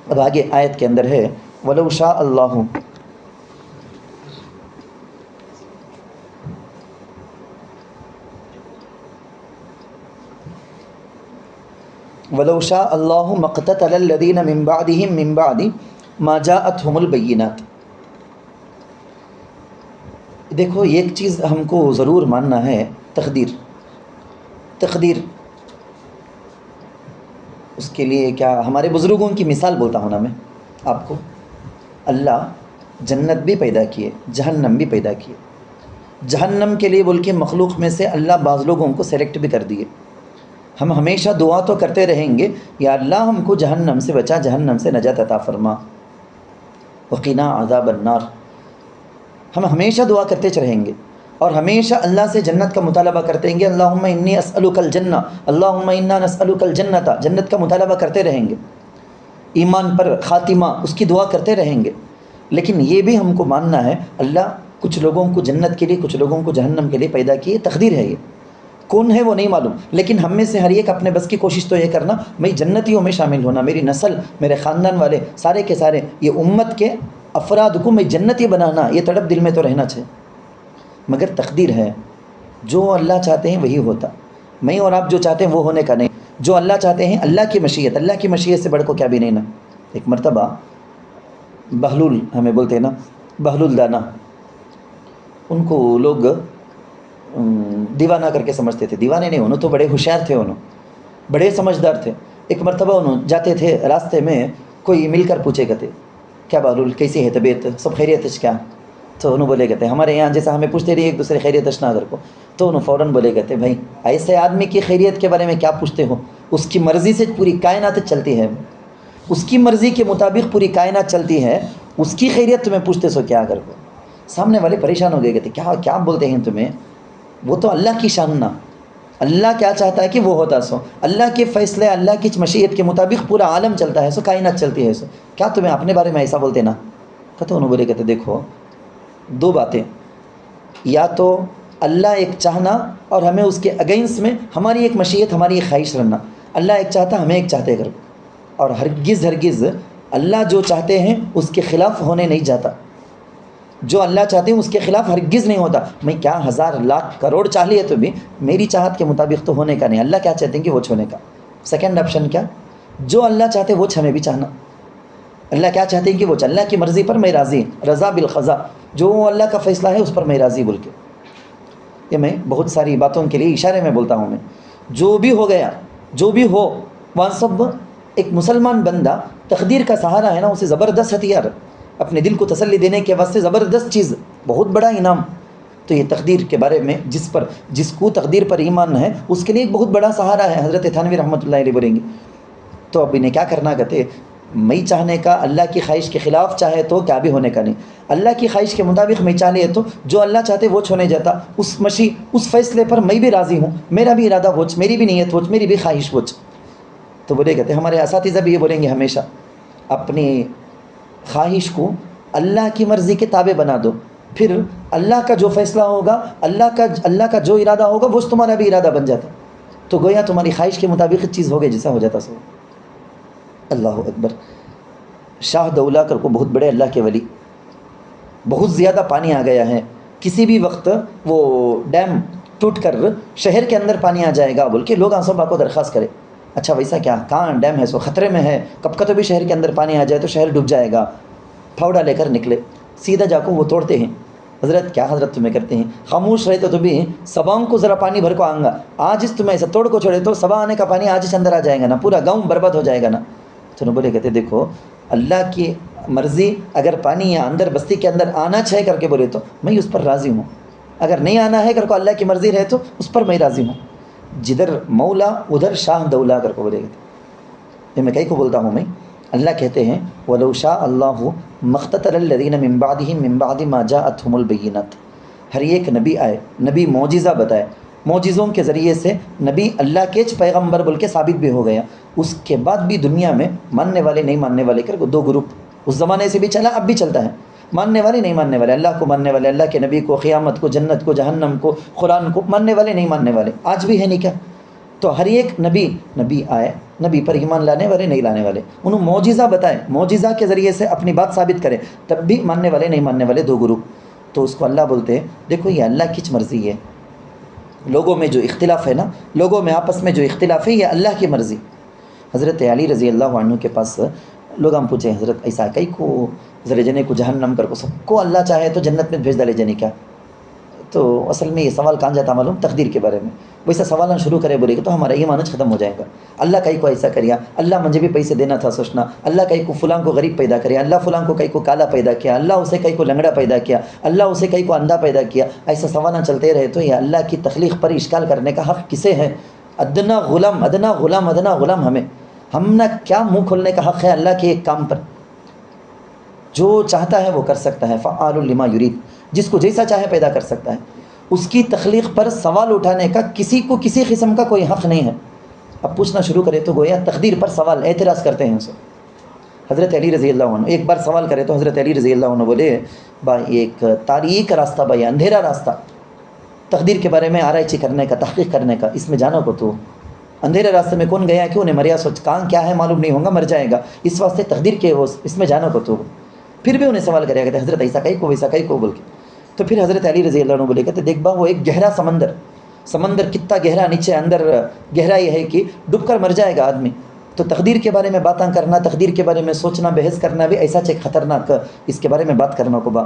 اب آگے آیت کے اندر ہے وَلَوْ شَاءَ اللَّهُ, وَلَوْ شَاءَ اللَّهُ مَقْتَتَلَ الَّذِينَ مِن بَعْدِهِم مِّن بَعْدِ مَا جَاءَتْهُمُ الْبَيِّنَاتُ. دیکھو ایک چیز ہم کو ضرور ماننا ہے, تقدیر. اس کے لیے کیا ہمارے بزرگوں کی مثال بولتا ہوں نا میں آپ کو. اللہ جنت بھی پیدا کیے, جہنم بھی پیدا کیے. جہنم کے لیے بول کے مخلوق میں سے اللہ بعض لوگوں کو سلیکٹ بھی کر دیے. ہم ہمیشہ دعا تو کرتے رہیں گے, یا اللہ ہم کو جہنم سے بچا, جہنم سے نجات عطا فرما, وقنا عذاب النار. ہم ہمیشہ دعا کرتے رہیں گے, اور ہمیشہ اللہ سے جنت کا مطالبہ کرتے رہیں گے. اللہم انی اسألک الجنہ, اللہم انا نسألک الجنۃ, جنت کا مطالبہ کرتے رہیں گے. ایمان پر خاتمہ اس کی دعا کرتے رہیں گے. لیکن یہ بھی ہم کو ماننا ہے اللہ کچھ لوگوں کو جنت کے لیے, کچھ لوگوں کو جہنم کے لیے پیدا کیے. تقدیر ہے, یہ کون ہے وہ نہیں معلوم, لیکن ہم میں سے ہر ایک اپنے بس کی کوشش تو یہ کرنا میں جنتیوں میں شامل ہونا, میری نسل, میرے خاندان والے سارے کے سارے, یہ امت کے افراد کو میں جنتی بنانا, یہ تڑپ دل میں تو رہنا چاہیے. مگر تقدیر ہے, جو اللہ چاہتے ہیں وہی ہوتا. میں اور آپ جو چاہتے ہیں وہ ہونے کا نہیں, جو اللہ چاہتے ہیں اللہ کی مشیت, اللہ کی مشیت سے بڑھ کو کیا بھی نہیں نا. ایک مرتبہ بہلول ہمیں بولتے ہیں نا, بہلول دانا, ان کو لوگ دیوانہ کر کے سمجھتے تھے. دیوانے نہیں, انہوں تو بڑے ہوشیار تھے, انہوں بڑے سمجھدار تھے. ایک مرتبہ انہوں جاتے تھے, راستے میں کوئی مل کر پوچھے کرتے کیا بہلول کیسی ہے طبیعت, سب خیریت ہے کیا؟ تو انہوں بولے کہتے ہمارے یہاں جیسا ہمیں پوچھتے رہی ایک دوسرے خیریت اشنا اگر کو، تو انہوں فوراً بولے کہتے بھائی ایسے آدمی کی خیریت کے بارے میں کیا پوچھتے ہو، اس کی مرضی سے پوری کائنات چلتی ہے، اس کی مرضی کے مطابق پوری کائنات چلتی ہے، اس کی خیریت تمہیں پوچھتے سو کیا اگر کو۔ سامنے والے پریشان ہو گئے کہتے کیا کیا بولتے ہیں تمہیں، وہ تو اللہ کی شان نہ، اللہ کیا چاہتا ہے کہ وہ ہوتا سو، اللہ کے فیصلے اللہ کی مشیت کے مطابق پورا عالم چلتا ہے سو، کائنات چلتی ہے سو، کیا تمہیں اپنے بارے میں ایسا بولتے نا؟ کہتے انہوں بولے کہتے دیکھو دو باتیں، یا تو اللہ ایک چاہنا اور ہمیں اس کے اگینسٹ میں ہماری ایک مشیت ہماری ایک خواہش رہنا، اللہ ایک چاہتا ہمیں ایک چاہتے کر، اور ہرگز ہرگز اللہ جو چاہتے ہیں اس کے خلاف ہونے نہیں جاتا، جو اللہ چاہتے ہیں اس کے خلاف ہرگز نہیں ہوتا، میں کیا ہزار لاکھ کروڑ چاہ لیے تو بھی میری چاہت کے مطابق تو ہونے کا نہیں، اللہ کیا چاہتے ہیں کہ وہ ہونے کا۔ سیکنڈ آپشن کیا، جو اللہ چاہتے وہ ہمیں بھی چاہنا، اللہ کیا چاہتے ہیں کہ وہ اللہ کی مرضی پر میں راضی، رضا بالقضاء، جو اللہ کا فیصلہ ہے اس پر میں راضی بول کے۔ یہ میں بہت ساری باتوں کے لیے اشارے میں بولتا ہوں، میں جو بھی ہو گیا جو بھی ہو وہاں سب ایک مسلمان بندہ تقدیر کا سہارا ہے نا، اسے زبردست ہتھیار اپنے دل کو تسلی دینے کے واسطے زبردست چیز، بہت بڑا انعام۔ تو یہ تقدیر کے بارے میں جس کو تقدیر پر ایمان ہے اس کے لیے ایک بہت بڑا سہارا ہے۔ حضرت تھانوی رحمۃ اللہ علیہ بولیں گے تو اب انہیں کیا کرنا، کہتے میں چاہنے کا اللہ کی خواہش کے خلاف چاہے تو کیا بھی ہونے کا نہیں، اللہ کی خواہش کے مطابق میں چاہ لیے تو جو اللہ چاہتے وہ چھونے جاتا، اس فیصلے پر میں بھی راضی ہوں، میرا بھی ارادہ ہوچ، میری بھی نیت ہوچ، میری بھی خواہش ہوچ۔ تو بولے کہتے ہمارے اساتذہ بھی یہ بولیں گے ہمیشہ، اپنی خواہش کو اللہ کی مرضی کے تابع بنا دو، پھر اللہ کا جو فیصلہ ہوگا، اللہ کا جو ارادہ ہوگا وہ تمہارا بھی ارادہ بن جاتا، تو گویا تمہاری خواہش کے مطابق چیز ہو گئی جیسا ہو جاتا سو۔ اللہ اکبر۔ شاہ دولہ کر کو بہت بڑے اللہ کے ولی، بہت زیادہ پانی آ گیا ہے، کسی بھی وقت وہ ڈیم ٹوٹ کر شہر کے اندر پانی آ جائے گا بول کے لوگ آنسو کو درخواست کرے، اچھا ویسا کیا، کہاں ڈیم ہے سو خطرے میں ہے، کب کا تو بھی شہر کے اندر پانی آ جائے تو شہر ڈوب جائے گا، پھاوڑا لے کر نکلے، سیدھا جا کو وہ توڑتے ہیں، حضرت کیا حضرت تمہیں کرتے ہیں، خاموش رہتے تو بھی صباؤں کو ذرا پانی بھر کو آؤں گا، آج اس تمہیں ایسا توڑ کو چھوڑے تو صبح آنے کا پانی آج اس اندر آ جائے گا نا، پورا گاؤں برباد ہو جائے گا نا۔ تو بولے کہتے دیکھو اللہ کی مرضی اگر پانی یا اندر بستی کے اندر آنا چاہے کر کے بولے تو میں اس پر راضی ہوں، اگر نہیں آنا ہے کر کو اللہ کی مرضی رہے تو اس پر میں راضی ہوں، جدھر مولا ادھر شاہ دولہ کر کو بولے کہتے۔ یہ میں کئی کو بولتا ہوں، میں اللہ کہتے ہیں وَلَوْ شَاءَ اللَّهُ مَخْتَتَلَ الَّذِينَ مِن بَعْدِهِم مِّن بَعْدِ مَا جَاءَتْهُمُ الْبَيِّنَاتُ، ہر ایک نبی آئے، نبی معجزہ بتائے، معجزوں کے ذریعے سے نبی اللہ کے پیغمبر بول کے ثابت بھی ہو گیا، اس کے بعد بھی دنیا میں ماننے والے نہیں ماننے والے کر دو گروپ اس زمانے سے بھی چلا، اب بھی چلتا ہے، ماننے والے نہیں ماننے والے، اللہ کو ماننے والے، اللہ کے نبی کو، قیامت کو، جنت کو، جہنم کو، قرآن کو ماننے والے نہیں ماننے والے، آج بھی ہے نہیں کیا؟ تو ہر ایک نبی آئے، نبی پر ایمان لانے والے نہیں لانے والے، انہوں معجزہ بتائے، معجزہ کے ذریعے سے اپنی بات ثابت کرے، تب بھی ماننے والے نہیں ماننے والے دو گروپ۔ تو اس کو اللہ بولتے ہیں دیکھو یہ اللہ کی مرضی ہے، لوگوں میں جو اختلاف ہے نا، لوگوں میں آپس میں جو اختلاف ہے یہ اللہ کی مرضی۔ حضرت علی رضی اللہ عنہ کے پاس لوگ ہم پوچھیں حضرت ایسا کئی کو ذرے جنے کو جہنم کر کو سب کو اللہ چاہے تو جنت میں بھیج ڈالے جنے کیا؟ تو اصل میں یہ سوال کہاں جاتا معلوم، تقدیر کے بارے میں ویسا سوال شروع کرے بولے کہ تو ہمارا ایمان ختم ہو جائے گا، اللہ کئی کو ایسا کریا، اللہ مجھے بھی پیسے دینا تھا سوچنا، اللہ کئی کو فلاں کو غریب پیدا کریا، اللہ فلاں کو کئی کو کالا پیدا کیا، اللہ اسے کئی کو لنگڑا پیدا کیا، اللہ اسے کئی کو اندھا پیدا کیا، ایسا سوال چلتے رہے تو یہ اللہ کی تخلیق پر اشکال کرنے کا حق کسے ہے؟ ادنا غلام ادنا غلام ادنا غلام ہم نہ کیا منہ کھولنے کا حق ہے اللہ کے ایک کام پر؟ جو چاہتا ہے وہ کر سکتا ہے، فعال لما یرید، جس کو جیسا چاہے پیدا کر سکتا ہے، اس کی تخلیق پر سوال اٹھانے کا کسی کو کسی قسم کا کوئی حق نہیں ہے۔ اب پوچھنا شروع کرے تو گویا تقدیر پر سوال اعتراض کرتے ہیں اسے۔ حضرت علی رضی اللہ عنہ ایک بار سوال کرے تو حضرت علی رضی اللہ عنہ بولے بھائی ایک تاریک راستہ، بھائی اندھیرا راستہ، تقدیر کے بارے میں آرائشی کرنے کا، تحقیق کرنے کا، اس میں جانا کو تو اندھیرے راستے میں کون گیا کہ انہیں مریا سوچ کہاں کیا ہے معلوم نہیں ہوگا، مر جائے گا، اس واسطے تقدیر کے اس میں جانا کو تو پھر بھی انہیں سوال کرے گا حضرت ایسا کئی کو ویسا کئی کو بول کے۔ تو پھر حضرت علی رضی اللہ عنہ بولے کہتے دیکھ با وہ ایک گہرا سمندر کتنا گہرا نیچے اندر گہرائی ہے کہ ڈوب کر مر جائے گا آدمی، تو تقدیر کے بارے میں باتیں کرنا، تقدیر کے بارے میں سوچنا، بحث کرنا بھی ایسا چیک خطرناک، اس کے بارے میں بات کرنا کو با۔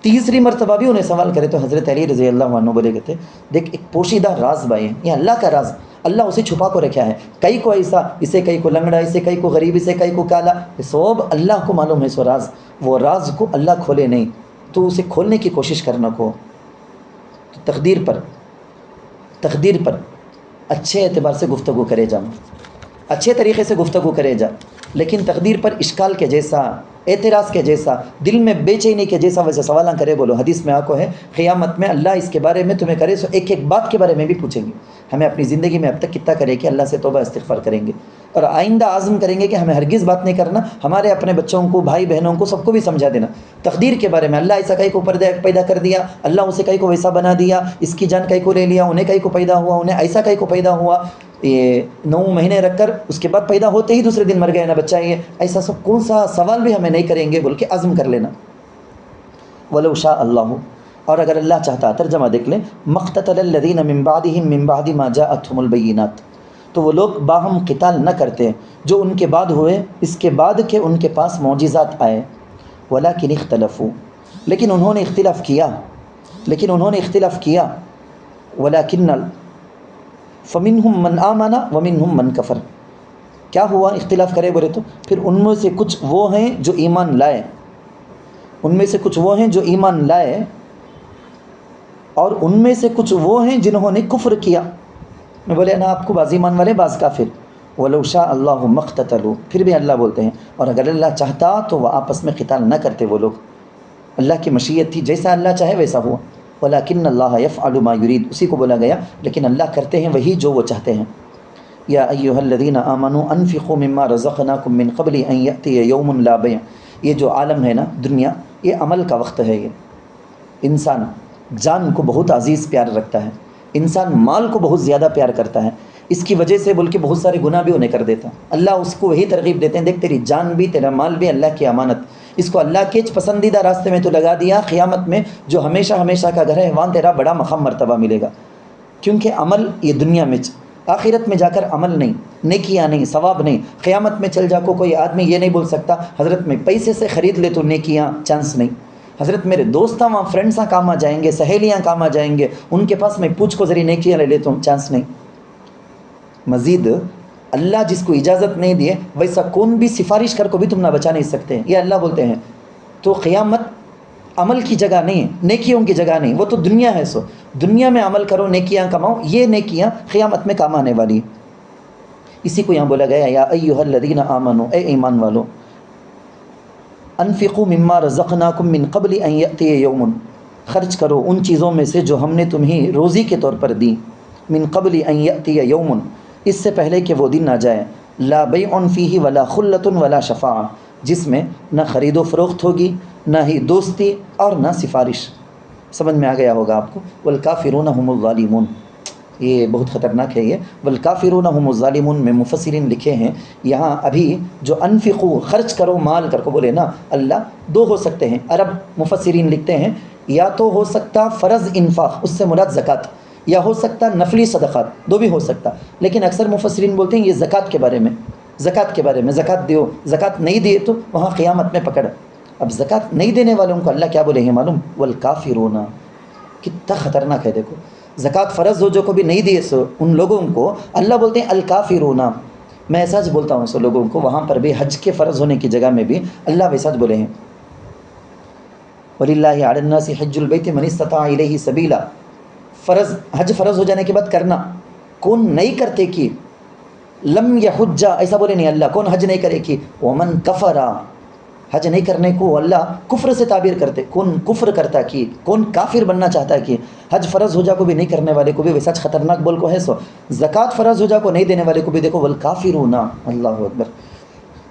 تیسری مرتبہ بھی انہیں سوال کرے تو حضرت علی رضی اللہ عنہ بولے کہتے دیکھ ایک پوشیدہ راز بھائی ہے، یہ اللہ کا راز، اللہ اسے چھپا کو رکھا ہے، کئی کو ایسا، اسے کئی کو لنگڑا، اسے کئی کو غریب، اسے کئی کو کالا، سب اللہ کو معلوم ہے، سو راز وہ راز کو اللہ کھولے نہیں، تو اسے کھولنے کی کوشش کرنا کو، تو تقدیر پر اچھے اعتبار سے گفتگو کرے جا، اچھے طریقے سے گفتگو کرے جا، لیکن تقدیر پر اشکال کے جیسا، اعتراض کے جیسا، دل میں بے چینی کے جیسا ویسے سوالاں کرے بولو۔ حدیث میں آکو ہے قیامت میں اللہ اس کے بارے میں تمہیں کرے سو ایک ایک بات کے بارے میں بھی پوچھیں گے۔ ہمیں اپنی زندگی میں اب تک کتنا کرے کہ اللہ سے توبہ استغفار کریں گے، اور آئندہ عزم کریں گے کہ ہمیں ہرگز بات نہیں کرنا، ہمارے اپنے بچوں کو، بھائی بہنوں کو، سب کو بھی سمجھا دینا تقدیر کے بارے میں۔ اللہ ایسا کئی کو پیدا کر دیا، اللہ اسے کئی کو ویسا بنا دیا، اس کی جان کئی کو لے لیا، انہیں کئی کو پیدا ہوا، انہیں ایسا کئی کو پیدا ہوا، یہ 9 مہینے رکھ کر اس کے بعد پیدا ہوتے ہی دوسرے دن مر گئے نا بچہ، یہ ایسا سب کون سا سوال بھی ہمیں نہیں کریں گے بول کے عزم کر لینا۔ ولو شاء اللہ، اور اگر اللہ چاہتا، ترجمہ دیکھ لیں، مقتتل الذین من بعدہم من بعد ما جاءتہم البینات، تو وہ لوگ باہم قتال نہ کرتے جو ان کے بعد ہوئے، اس کے بعد کہ ان کے پاس معجزات آئے، ولکن اختلفوا، لیکن انہوں نے اختلاف کیا، ولکن فمنہم من آمن ومنہم من کفر، کیا ہوا اختلاف کرے بولے تو پھر ان میں سے کچھ وہ ہیں جو ایمان لائے، اور ان میں سے کچھ وہ ہیں جنہوں نے کفر کیا۔ میں بولے نا آپ کو بعض ایمان والے بعض کافر۔ وَلَوْ شَاءَ اللَّهُ مَا اقْتَتَلُوا، پھر بھی اللہ بولتے ہیں اور اگر اللہ چاہتا تو وہ آپس میں قتال نہ کرتے وہ لوگ، اللہ کی مشیت تھی، جیسا اللہ چاہے ویسا ہوا۔ وَلَكِنَّ اللَّهَ يَفْعَلُ مَا يُرِيدُ، اسی کو بولا گیا لیکن اللہ کرتے ہیں وہی جو وہ چاہتے ہیں۔ یا ایھا الذین آمنوا انفقوا مما رزقناکم من قبل ان یأتی یوم لا بیع، یہ جو عالم ہے نا، دنیا، یہ عمل کا وقت ہے۔ یہ انسان جان کو بہت عزیز پیار رکھتا ہے، انسان مال کو بہت زیادہ پیار کرتا ہے، اس کی وجہ سے بلکہ بہت سارے گناہ بھی انہیں کر دیتا ہے۔ اللہ اس کو وہی ترغیب دیتے ہیں، دیکھ تیری جان بھی تیرا مال بھی اللہ کی امانت، اس کو اللہ کے پسندیدہ راستے میں تو لگا دیا، قیامت میں جو ہمیشہ ہمیشہ کا گھر ہے وہاں تیرا بڑا مقام مرتبہ ملے گا۔ کیونکہ عمل یہ دنیا میں، آخرت میں جا کر عمل نہیں، نیکیاں نہیں، ثواب نہیں۔ قیامت میں چل جا کو کوئی آدمی یہ نہیں بول سکتا حضرت میں پیسے سے خرید لے تو نیکیاں، چانس نہیں۔ حضرت میرے دوستاں وہاں فرینڈساں کام آ جائیں گے، سہیلیاں کام آ جائیں گے، ان کے پاس میں پوچھ کو ذریعے نیکیاں لے لیتا ہوں، چانس نہیں۔ مزید اللہ جس کو اجازت نہیں دیے ویسا کون بھی سفارش کر کو بھی تم نہ بچا نہیں سکتے، یہ اللہ بولتے ہیں۔ تو قیامت عمل کی جگہ نہیں ہے، نیکیوں کی جگہ نہیں، وہ تو دنیا ہے، سو دنیا میں عمل کرو، نیکیاں کماؤ، یہ نیکیاں قیامت میں کام آنے والی۔ اسی کو یہاں بولا گیا یا ایھا الذین آمنوا، اے ایمان والو، انفقوا مما رزقناکم من قبل ان یأتی یوم، خرچ کرو ان چیزوں میں سے جو ہم نے تمہیں روزی کے طور پر دی، من قبل ان یأتی یوم، اس سے پہلے کہ وہ دن آ جائے، لا بیع فیہ ولا خلۃ ولا شفاعہ، جس میں نہ خرید و فروخت ہوگی، نہ ہی دوستی اور نہ سفارش۔ سمجھ میں آ گیا ہوگا آپ کو۔ والکافرون هم الظالمون، یہ بہت خطرناک ہے۔ یہ والکافرون هم الظالمون میں مفسرین لکھے ہیں یہاں ابھی جو انفقو، خرچ کرو مال کر کو بولے نا اللہ، دو ہو سکتے ہیں۔ عرب مفسرین لکھتے ہیں یا تو ہو سکتا فرض انفاق، اس سے مراد زکوٰۃ، یا ہو سکتا نفلی صدقات، دو بھی ہو سکتا، لیکن اکثر مفسرین بولتے ہیں یہ زکوٰۃ کے بارے میں، زکوٰۃ دیو، زکوٰۃ نہیں دیے تو وہاں قیامت میں پکڑ۔ اب زکوٰۃ نہیں دینے والوں کو اللہ کیا بولے ہیں معلوم؟ والکافرون، کتنا خطرناک ہے دیکھو، زکوٰۃ فرض ہو جو کو بھی نہیں دیے سو ان لوگوں کو اللہ بولتے ہیں الکافرون۔ میں سچ بولتا ہوں سو لوگوں کو، وہاں پر بھی حج کے فرض ہونے کی جگہ میں بھی اللہ ویسا بولے ہیں وَلِلَّهِ عَلَى النَّاسِ حِجُّ الْبَيْتِ مَنِ اسْتَطَاعَ إِلَيْهِ سَبِيلًا، فرض، حج فرض ہو جانے کے بعد کرنا، کون نہیں کرتے کی لم یحج، ایسا بولے نہیں اللہ، کون حج نہیں کرے کی ومن کفر، حج نہیں کرنے کو اللہ کفر سے تعبیر کرتے، کون کفر کرتا کی، کون کافر بننا چاہتا ہے کہ حج فرض ہو جا کو بھی نہیں کرنے والے کو بھی ویسا خطرناک بول کو ہے سو، زکوٰۃ فرض ہو جا کو نہیں دینے والے کو بھی دیکھو والکافرون۔ اللہ اکبر،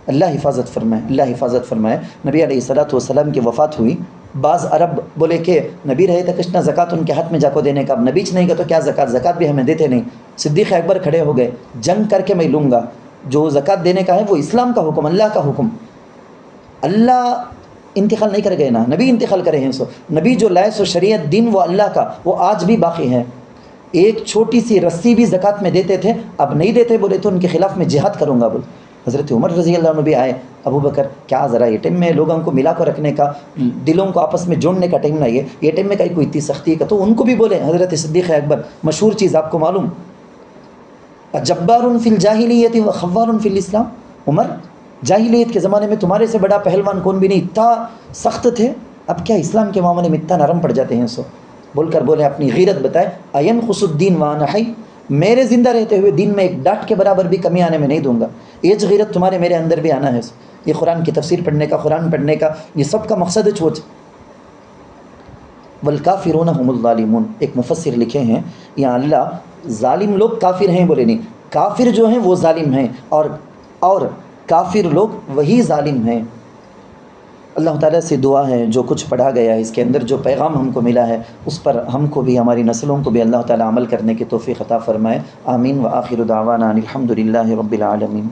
اللہ حفاظت فرمائے، اللہ حفاظت فرمائے۔ نبی علیہ الصلوۃ والسلام کی وفات ہوئی، بعض عرب بولے کہ نبی رہے تھا کشنا زکوٰۃ ان کے ہاتھ میں جا کو دینے کا، اب نبی نہیں گا تو کیا زکوٰۃ بھی ہمیں دیتے نہیں۔ صدیق اکبر کھڑے ہو گئے، جنگ کر کے میں لوں گا، جو زکوٰۃ دینے کا ہے وہ اسلام کا حکم، اللہ کا حکم، اللہ انتقال نہیں کر گئے نا، نبی انتقال کرے ہیں، سو نبی جو لائے سو شریعت دین وہ اللہ کا، وہ آج بھی باقی ہے۔ ایک چھوٹی سی رسی بھی زکوٰۃ میں دیتے تھے، اب نہیں دیتے بولے تو ان کے خلاف میں جہاد کروں گا بول۔ حضرت عمر رضی اللہ عنہ بھی آئے، ابو بکر کیا ذرا یہ ٹائم میں لوگوں کو ملا کو رکھنے کا، دلوں کو آپس میں جوڑنے کا ٹائم نہیں ہے، یہ ٹائم میں کہیں کوئی اتنی سختی کا، تو ان کو بھی بولے حضرت صدیق اکبر، مشہور چیز آپ کو معلوم، جبار فی الجاہلیت و خوار فی الاسلام، عمر جاہلیت کے زمانے میں تمہارے سے بڑا پہلوان کون بھی نہیں، اتنا سخت تھے، اب کیا اسلام کے معاملے میں اتنا نرم پڑ جاتے ہیں؟ سو بول کر بولے اپنی غیرت بتائے، این خص الدین وانا حی، میرے زندہ رہتے ہوئے دین میں ایک ڈاٹ کے برابر بھی کمی آنے میں نہیں دوں گا۔ یہ جو غیرت تمہارے میرے اندر بھی آنا ہے، یہ قرآن کی تفسیر پڑھنے کا، قرآن پڑھنے کا، یہ سب کا مقصد ہے۔ والکافرون هم الظالمون، ایک مفسر لکھے ہیں یہاں اللہ ظالم لوگ کافر ہیں بولے نہیں، کافر جو ہیں وہ ظالم ہیں، اور کافر لوگ وہی ظالم ہیں۔ اللہ تعالیٰ سے دعا ہے جو کچھ پڑھا گیا ہے، اس کے اندر جو پیغام ہم کو ملا ہے، اس پر ہم کو بھی، ہماری نسلوں کو بھی اللہ تعالیٰ عمل کرنے کی توفیق عطا فرمائے۔ آمین۔ وآخر دعوانا ان الحمد للہ رب العالمین۔